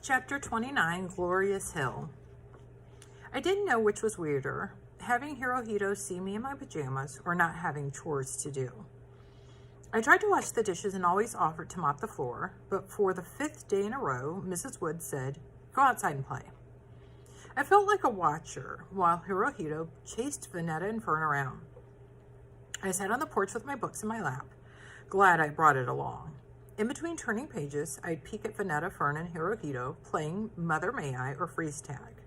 Chapter 29, Glorious Hill. I didn't know which was weirder, having Hirohito see me in my pajamas or not having chores to do. I tried to wash the dishes and always offered to mop the floor, but for the 5th day in a row, Mrs. Wood said, "Go outside and play." I felt like a watcher while Hirohito chased Vanetta and Fern around. I sat on the porch with my books in my lap, glad I brought it along. In between turning pages, I'd peek at Vanetta, Fern, and Hirohito playing Mother May I or Freeze Tag.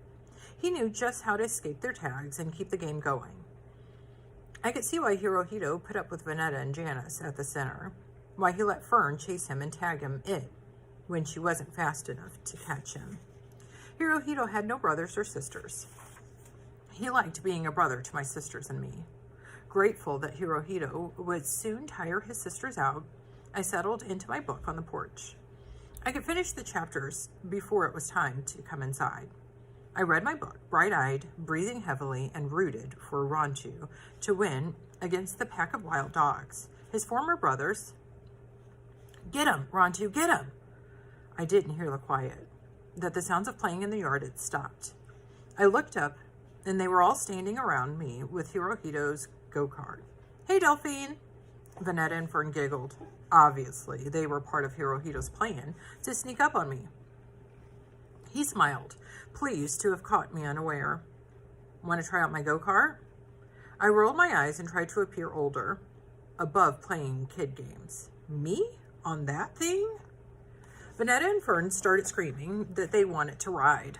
He knew just how to escape their tags and keep the game going. I could see why Hirohito put up with Vanetta and Janice at the center, why he let Fern chase him and tag him when she wasn't fast enough to catch him. Hirohito had no brothers or sisters. He liked being a brother to my sisters and me. Grateful that Hirohito would soon tire his sisters out, I settled into my book on the porch. I could finish the chapters before it was time to come inside. I read my book, bright-eyed, breathing heavily, and rooted for Rontu to win against the pack of wild dogs, his former brothers. "Get him, Rontu, get him!" I didn't hear the quiet, that the sounds of playing in the yard had stopped. I looked up, and they were all standing around me with Hirohito's go-kart. "Hey, Delphine!" Vanetta and Fern giggled. Obviously, they were part of Hirohito's plan to sneak up on me. He smiled, pleased to have caught me unaware. "Want to try out my go-kart?" I rolled my eyes and tried to appear older, above playing kid games. Me? On that thing? Vanetta and Fern started screaming that they wanted to ride.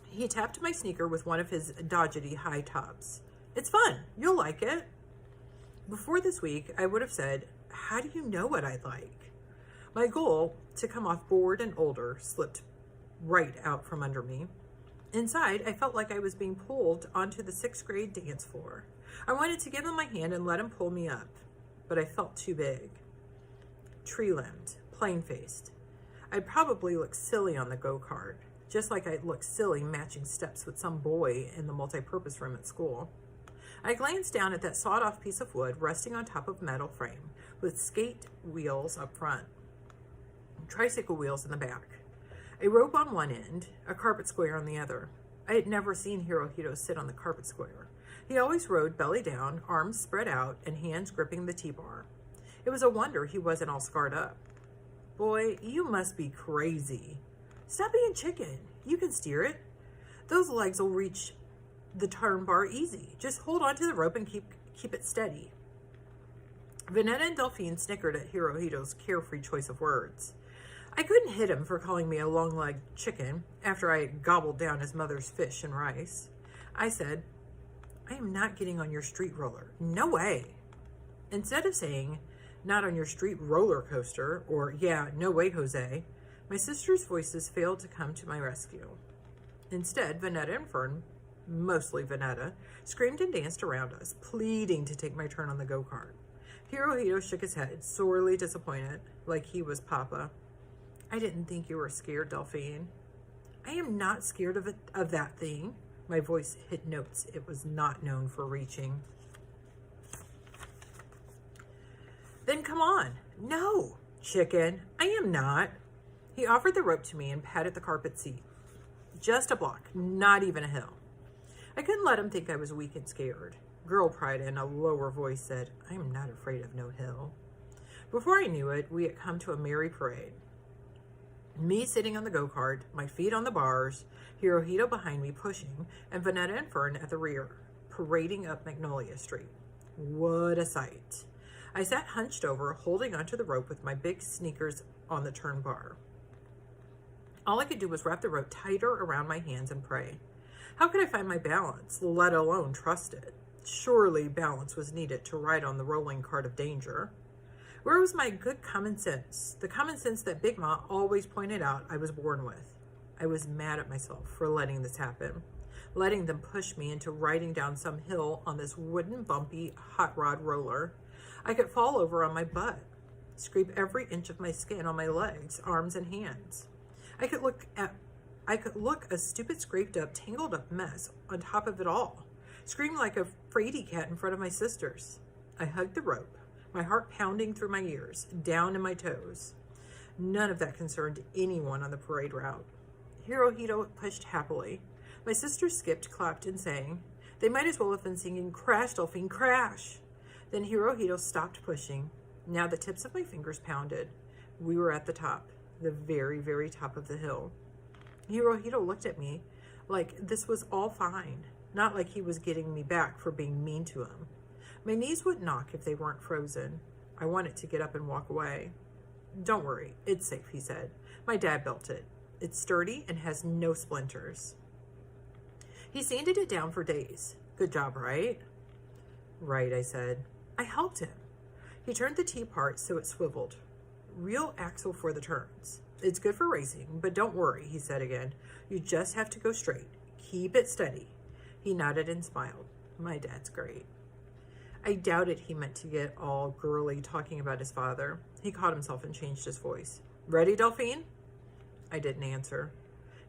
He tapped my sneaker with one of his dodgety high tops. "It's fun. You'll like it." Before this week, I would have said, "How do you know what I'd like?" My goal, to come off bored and older, slipped right out from under me. Inside, I felt like I was being pulled onto the 6th grade dance floor. I wanted to give him my hand and let him pull me up, but I felt too big. Tree-limbed, plain-faced. I'd probably look silly on the go-kart, just like I'd look silly matching steps with some boy in the multi-purpose room at school. I glanced down at that sawed-off piece of wood resting on top of a metal frame with skate wheels up front, tricycle wheels in the back, a rope on one end, a carpet square on the other. I had never seen Hirohito sit on the carpet square. He always rode belly down, arms spread out, and hands gripping the T-bar. It was a wonder he wasn't all scarred up. "Boy, you must be crazy. Stop being chicken. You can steer it. Those legs will reach the turn bar easy. Just hold on to the rope and keep it steady." Vanetta and Delphine snickered at Hirohito's carefree choice of words. I couldn't hit him for calling me a long-legged chicken after I had gobbled down his mother's fish and rice. I said, "I am not getting on your street roller. No way." Instead of saying, "Not on your street roller coaster," or "Yeah, no way, Jose," my sisters' voices failed to come to my rescue. Instead, Vanetta and Fern, mostly Vanetta, screamed and danced around us, pleading to take my turn on the go-kart. Hirohito shook his head, sorely disappointed, like he was Papa. "I didn't think you were scared, Delphine." "I am not scared of that thing." My voice hit notes it was not known for reaching. "Then come on." "No, chicken, I am not." He offered the rope to me and patted the carpet seat. "Just a block, not even a hill." I couldn't let him think I was weak and scared. Girl pride in a lower voice said, "I am not afraid of no hill." Before I knew it, we had come to a merry parade. Me sitting on the go-kart, my feet on the bars, Hirohito behind me pushing, and Vanetta and Fern at the rear, parading up Magnolia Street. What a sight. I sat hunched over, holding onto the rope with my big sneakers on the turn bar. All I could do was wrap the rope tighter around my hands and pray. How could I find my balance, let alone trust it? Surely balance was needed to ride on the rolling cart of danger. Where was my good common sense? The common sense that Big Ma always pointed out I was born with. I was mad at myself for letting this happen, letting them push me into riding down some hill on this wooden, bumpy, hot rod roller. I could fall over on my butt, scrape every inch of my skin on my legs, arms, and hands. I could look a stupid, scraped up, tangled up mess on top of it all, scream like a fraidy cat in front of my sisters. I hugged the rope, my heart pounding through my ears, down in my toes. None of that concerned anyone on the parade route. Hirohito pushed happily. My sisters skipped, clapped, and sang. They might as well have been singing "Crash, Dolphine, Crash!" Then Hirohito stopped pushing. Now the tips of my fingers pounded. We were at the top, the very, very top of the hill. Hirohito looked at me like this was all fine, not like he was getting me back for being mean to him. My knees would knock if they weren't frozen. I wanted to get up and walk away. "Don't worry, it's safe," he said. "My dad built it. It's sturdy and has no splinters." He sanded it down for days. "Good job, right?" "Right," I said. I helped him. He turned the T part so it swiveled. "Real axle for the turns. It's good for racing, but don't worry," he said again. "You just have to go straight. Keep it steady." He nodded and smiled. My dad's great. I doubted he meant to get all girly talking about his father. He caught himself and changed his voice. "Ready, Delphine?" I didn't answer.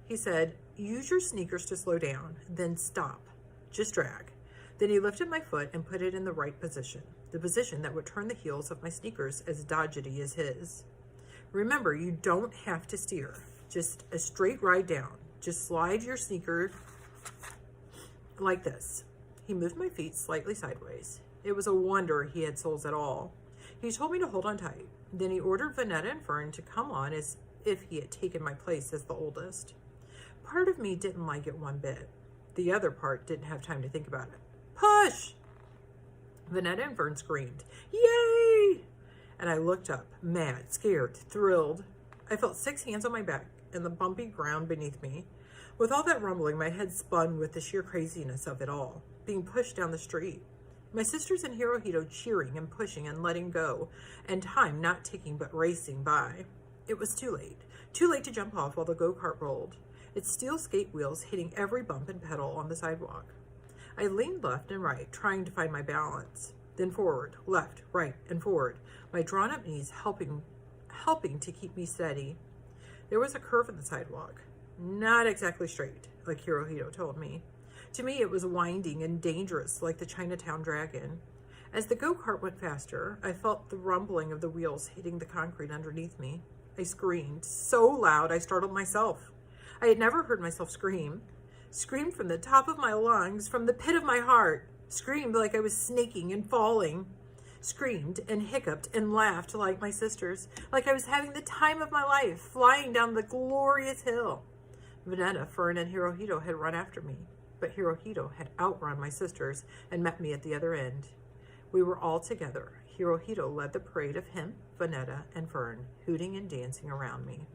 He said, "Use your sneakers to slow down, then stop. Just drag." Then he lifted my foot and put it in the right position, the position that would turn the heels of my sneakers as dodgety as his. "Remember, you don't have to steer. Just a straight ride down. Just slide your sneaker like this." He moved my feet slightly sideways. It was a wonder he had soles at all. He told me to hold on tight. Then he ordered Vanetta and Fern to come on as if he had taken my place as the oldest. Part of me didn't like it one bit. The other part didn't have time to think about it. "Push!" Vanetta and Fern screamed, "Yay!" And I looked up, mad, scared, thrilled. I felt 6 hands on my back and the bumpy ground beneath me. With all that rumbling, my head spun with the sheer craziness of it all, being pushed down the street. My sisters and Hirohito cheering and pushing and letting go, and time not ticking but racing by. It was too late to jump off while the go-kart rolled, its steel skate wheels hitting every bump and pedal on the sidewalk. I leaned left and right, trying to find my balance. Then forward, left, right, and forward, my drawn-up knees helping to keep me steady. There was a curve in the sidewalk. Not exactly straight, like Hirohito told me. To me, it was winding and dangerous, like the Chinatown Dragon. As the go-kart went faster, I felt the rumbling of the wheels hitting the concrete underneath me. I screamed so loud I startled myself. I had never heard myself scream. Screamed from the top of my lungs, from the pit of my heart. Screamed like I was snaking and falling. Screamed and hiccuped and laughed like my sisters, like I was having the time of my life, flying down the glorious hill. Vanetta, Fern, and Hirohito had run after me, but Hirohito had outrun my sisters and met me at the other end. We were all together. Hirohito led the parade of him, Vanetta, and Fern, hooting and dancing around me.